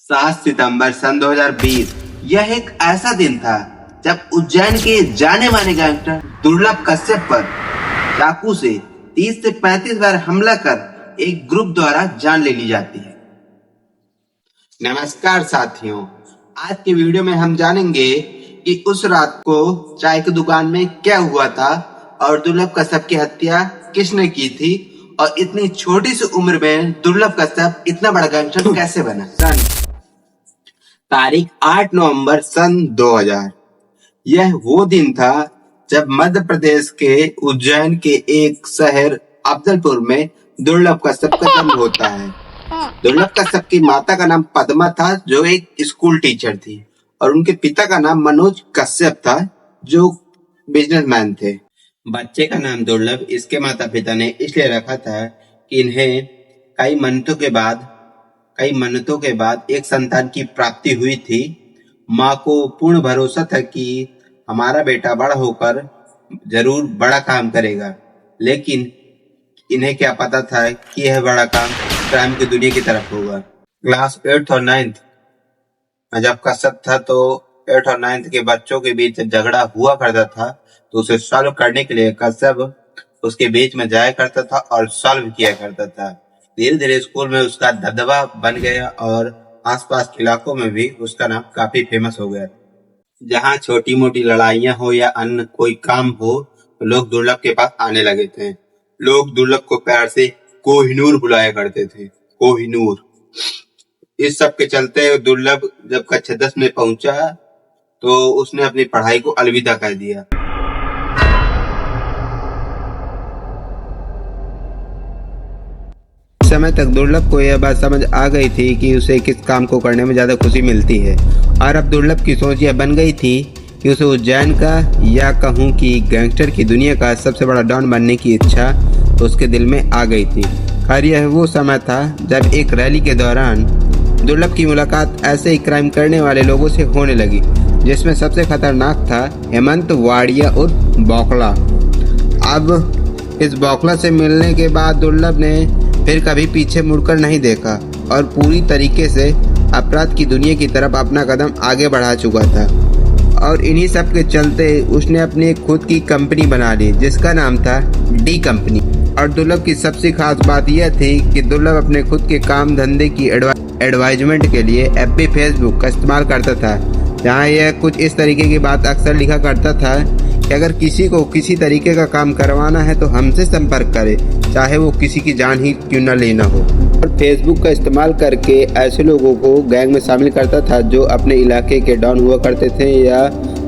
7 सितंबर सन 2020 यह एक ऐसा दिन था जब उज्जैन के जाने माने गैंगस्टर दुर्लभ कश्यप पर चाकू से 30 से 35 बार हमला कर एक ग्रुप द्वारा जान ले ली जाती है। नमस्कार साथियों, आज के वीडियो में हम जानेंगे कि उस रात को चाय की दुकान में क्या हुआ था और दुर्लभ कश्यप की हत्या किसने की थी और इतनी छोटी सी उम्र में दुर्लभ कश्यप इतना बड़ा गैंगस्टर कैसे बना। तारीख 8 नवंबर सन 2000। यह वो दिन था जब मध्य प्रदेश के उज्जैन के एक शहर अफजलपुर में दुर्लभ कश्यप का जन्म होता है। दुर्लभ कश्यप की माता का नाम पद्मा था जो एक स्कूल टीचर थी और उनके पिता का नाम मनोज कश्यप था जो बिजनेसमैन थे। बच्चे का नाम दुर्लभ इसके माता पिता ने इसलिए रखा था कि इन्हें कई मन्नतों के बाद एक संतान की प्राप्ति हुई थी। माँ को पूर्ण भरोसा था कि हमारा बेटा बड़ा होकर जरूर बड़ा काम करेगा, लेकिन इन्हें क्या पता था कि यह बड़ा काम क्राइम की दुनिया की तरफ होगा। क्लास 8th और 9th में जब कश्यप था तो 8th और 9th के बच्चों के बीच झगड़ा हुआ करता था तो उसे सॉल्व करने के लिए कश्यप उसके बीच में जाया करता था और सॉल्व किया करता था। धीरे धीरे स्कूल में उसका दबदबा बन गया और आसपास के इलाकों में भी उसका नाम काफी फेमस हो गया। जहाँ छोटी मोटी लड़ाइयाँ हो या अन्य कोई काम हो तो लोग दुर्लभ के पास आने लगे थे। लोग दुर्लभ को प्यार से कोहिनूर बुलाया करते थे, कोहिनूर। इस सब के चलते दुर्लभ जब कक्षा 10 में पहुंचा तो उसने अपनी पढ़ाई को अलविदा कर दिया। समय तक दुर्लभ को यह बात समझ आ गई थी कि उसे किस काम को करने में ज्यादा खुशी मिलती है और अब दुर्लभ की सोच यह बन गई थी कि उसे उज्जैन का या कहूँ कि गैंगस्टर की दुनिया का सबसे बड़ा डॉन बनने की इच्छा तो उसके दिल में आ गई थी। खैर यह वो समय था जब एक रैली के दौरान दुर्लभ की मुलाकात ऐसे ही क्राइम करने वाले लोगों से होने लगी, जिसमें सबसे खतरनाक था हेमंत वाड़िया उर्फ बौखला। अब इस बौखला से मिलने के बाद दुर्लभ ने फिर कभी पीछे मुड़कर नहीं देखा और पूरी तरीके से अपराध की दुनिया की तरफ अपना कदम आगे बढ़ा चुका था। और इन्हीं सब के चलते उसने अपनी खुद की कंपनी बना ली जिसका नाम था डी कंपनी। और दुर्लभ की सबसे खास बात यह थी कि दुर्लभ अपने खुद के काम धंधे की एडवाइजमेंट के लिए FB फेसबुक का इस्तेमाल करता था, जहाँ यह कुछ इस तरीके की बात अक्सर लिखा करता था कि अगर किसी को किसी तरीके का काम करवाना है तो हमसे संपर्क करे, चाहे वो किसी की जान ही क्यों न लेना हो। और फेसबुक का इस्तेमाल करके ऐसे लोगों को गैंग में शामिल करता था जो अपने इलाके के डॉन हुआ करते थे या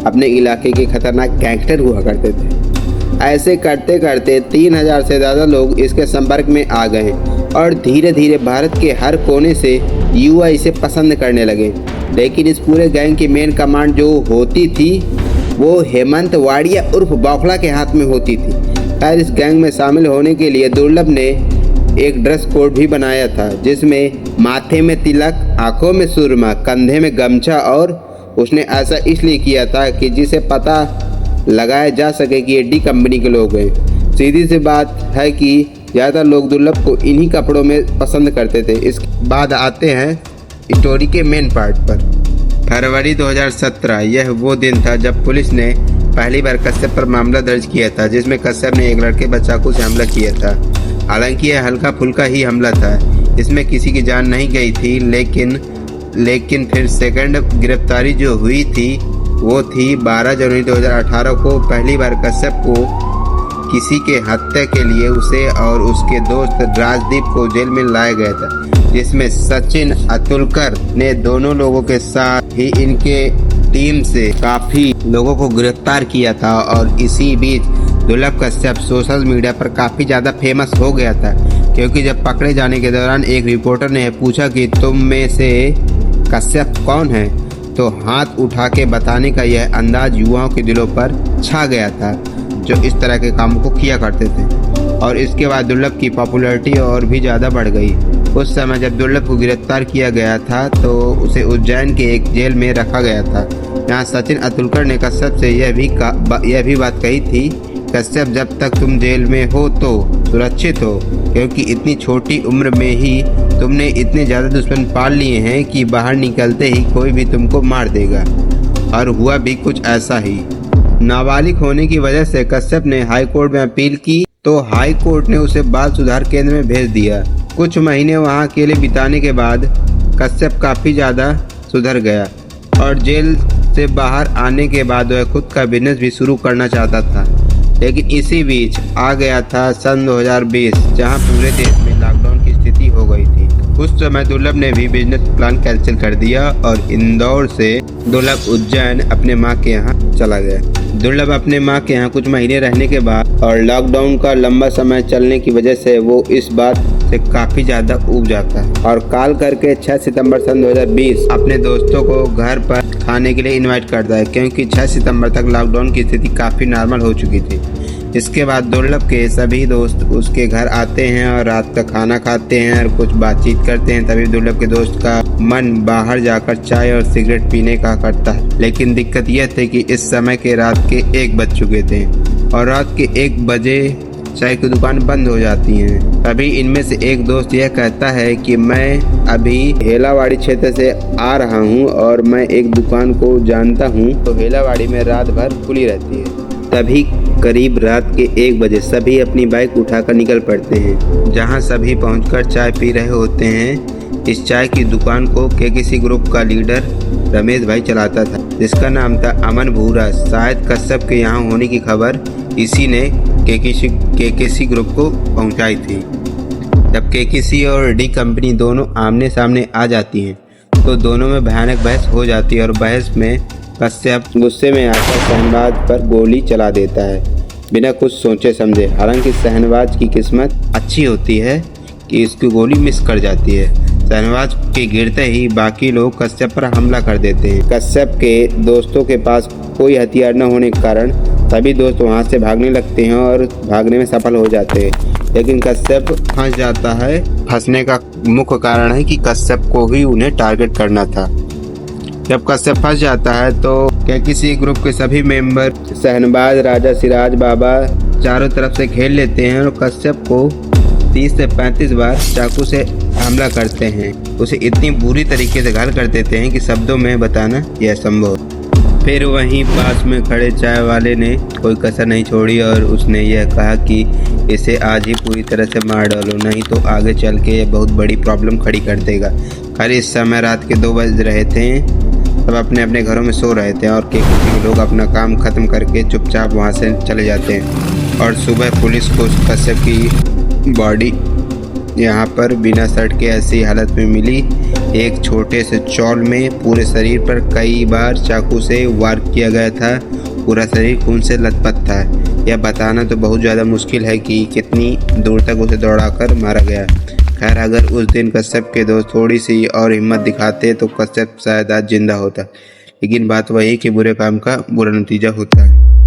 अपने इलाके के खतरनाक गैंगस्टर हुआ करते थे। ऐसे करते करते 3000 से ज़्यादा लोग इसके संपर्क में आ गए और धीरे धीरे भारत के हर कोने से युवा इसे पसंद करने लगे। लेकिन इस पूरे गैंग की मेन कमांड जो होती थी वो हेमंत वाड़िया उर्फ बौखला के हाथ में होती थी। खैर इस गैंग में शामिल होने के लिए दुर्लभ ने एक ड्रेस कोड भी बनाया था जिसमें माथे में तिलक, आंखों में सुरमा, कंधे में गमछा, और उसने ऐसा इसलिए किया था कि जिसे पता लगाया जा सके कि ये डी कंपनी के लोग हैं। सीधी सी बात है कि ज़्यादातर लोग दुर्लभ को इन्हीं कपड़ों में पसंद करते थे। इसके बाद आते हैं स्टोरी के मेन पार्ट पर। फरवरी 2017 यह वो दिन था जब पुलिस ने पहली बार कश्यप पर मामला दर्ज किया था, जिसमें कश्यप ने एक लड़के पर चाकू से हमला किया था। हालांकि यह हल्का फुल्का ही हमला था, इसमें किसी की जान नहीं गई थी, लेकिन फिर सेकंड गिरफ्तारी जो हुई थी वो थी 12 जनवरी 2018 को। पहली बार कश्यप को किसी के हत्या के लिए उसे और उसके दोस्त राजदीप को जेल में लाया गया था, जिसमें सचिन अतुलकर ने दोनों लोगों के साथ ही इनके टीम से काफी लोगों को गिरफ्तार किया था। और इसी बीच दुर्लभ कश्यप सोशल मीडिया पर काफी ज्यादा फेमस हो गया था, क्योंकि जब पकड़े जाने के दौरान एक रिपोर्टर ने पूछा कि तुम में से कश्यप कौन है, तो हाथ उठा के बताने का यह अंदाज युवाओं के दिलों पर छा गया था जो इस तरह के कामों को किया करते थे। और इसके बाद दुर्लभ की पॉपुलैरिटी और भी ज़्यादा बढ़ गई। उस समय जब दुर्लभ को गिरफ्तार किया गया था तो उसे उज्जैन के एक जेल में रखा गया था, जहाँ सचिन अतुलकर ने कश्यप से यह भी बात कही थी, कश्यप जब तक तुम जेल में हो तो सुरक्षित हो, क्योंकि इतनी छोटी उम्र में ही तुमने इतने ज़्यादा दुश्मन पाल लिए हैं कि बाहर निकलते ही कोई भी तुमको मार देगा। और हुआ भी कुछ ऐसा ही। नाबालिग होने की वजह से कश्यप ने हाई कोर्ट में अपील की तो हाई कोर्ट ने उसे बाल सुधार केंद्र में भेज दिया। कुछ महीने वहां अकेले बिताने के बाद कश्यप काफ़ी ज़्यादा सुधर गया और जेल से बाहर आने के बाद वह खुद का बिजनेस भी शुरू करना चाहता था। लेकिन इसी बीच आ गया था सन 2020, जहां पूरे देश में लॉकडाउन की स्थिति हो गई थी। उस समय दुर्लभ ने भी बिजनेस प्लान कैंसिल कर दिया और इंदौर से दुर्लभ उज्जैन अपने माँ के यहाँ चला गया। दुर्लभ अपने माँ के यहाँ कुछ महीने रहने के बाद और लॉकडाउन का लंबा समय चलने की वजह से वो इस बात से काफ़ी ज़्यादा ऊब जाता है और कॉल करके 6 सितंबर सन 2020 अपने दोस्तों को घर पर खाने के लिए इनवाइट करता है, क्योंकि 6 सितंबर तक लॉकडाउन की स्थिति काफ़ी नॉर्मल हो चुकी थी। इसके बाद दुर्लभ के सभी दोस्त उसके घर आते हैं और रात का खाना खाते हैं और कुछ बातचीत करते हैं। तभी दुर्लभ के दोस्त का मन बाहर जाकर चाय और सिगरेट पीने का करता है। लेकिन दिक्कत यह थी कि इस समय के रात के 1 बज चुके थे और रात के 1 बजे चाय की दुकान बंद हो जाती है। तभी इनमें से एक दोस्त यह कहता है कि मैं अभी हेलावाड़ी क्षेत्र से आ रहा हूँ और मैं एक दुकान को जानता हूँ, तो हेलावाड़ी में रात भर खुली रहती है। तभी करीब रात के 1 बजे सभी अपनी बाइक उठाकर निकल पड़ते हैं, जहां सभी पहुंचकर चाय पी रहे होते हैं। इस चाय की दुकान को केकेसी ग्रुप का लीडर रमेश भाई चलाता था, जिसका नाम था अमन भूरा। शायद कश्यप के यहाँ होने की खबर इसी ने केकेसी ग्रुप को पहुंचाई थी। जब केकेसी और डी कंपनी दोनों आमने सामने आ जाती हैं तो दोनों में भयानक बहस हो जाती है और बहस में कश्यप गुस्से में आकर शहनवाज पर गोली चला देता है, बिना कुछ सोचे समझे। हालांकि शहनवाज की किस्मत अच्छी होती है कि इसकी गोली मिस कर जाती है। शहनवाज के गिरते ही बाकी लोग कश्यप पर हमला कर देते हैं। कश्यप के दोस्तों के पास कोई हथियार न होने के कारण सभी दोस्त वहां से भागने लगते हैं और भागने में सफल हो जाते हैं। लेकिन कश्यप फंस जाता है। फंसने का मुख्य कारण है कि कश्यप को ही उन्हें टारगेट करना था। जब कश्यप फंस जाता है तो किसी ग्रुप के सभी मेंबर शहनवाज, राजा, सिराज, बाबा चारों तरफ से घेर लेते हैं और कश्यप को 30 से 35 बार चाकू से हमला करते हैं। उसे इतनी बुरी तरीके से घायल कर देते हैं कि शब्दों में बताना यह असंभव। फिर वहीं पास में खड़े चाय वाले ने कोई कसर नहीं छोड़ी और उसने यह कहा कि इसे आज ही पूरी तरह से मार डालो, नहीं तो आगे चल के यह बहुत बड़ी प्रॉब्लम खड़ी कर देगा। खैर इस समय रात के 2 बज रहे थे। सब अपने अपने घरों में सो रहे थे और केकेसी के लोग अपना काम खत्म करके चुपचाप वहां से चले जाते हैं। और सुबह पुलिस को कश्यप की बॉडी यहाँ पर बिना शर्ट के ऐसी हालत में मिली। एक छोटे से चौल में पूरे शरीर पर कई बार चाकू से वार किया गया था। पूरा शरीर खून से लथपथ था। यह बताना तो बहुत ज़्यादा मुश्किल है कि कितनी दूर तक उसे दौड़ाकर मारा गया। खैर अगर उस दिन कश्यप के दोस्त थोड़ी सी और हिम्मत दिखाते तो कश्यप शायद आज जिंदा होता। लेकिन बात वही कि बुरे काम का बुरा नतीजा होता है।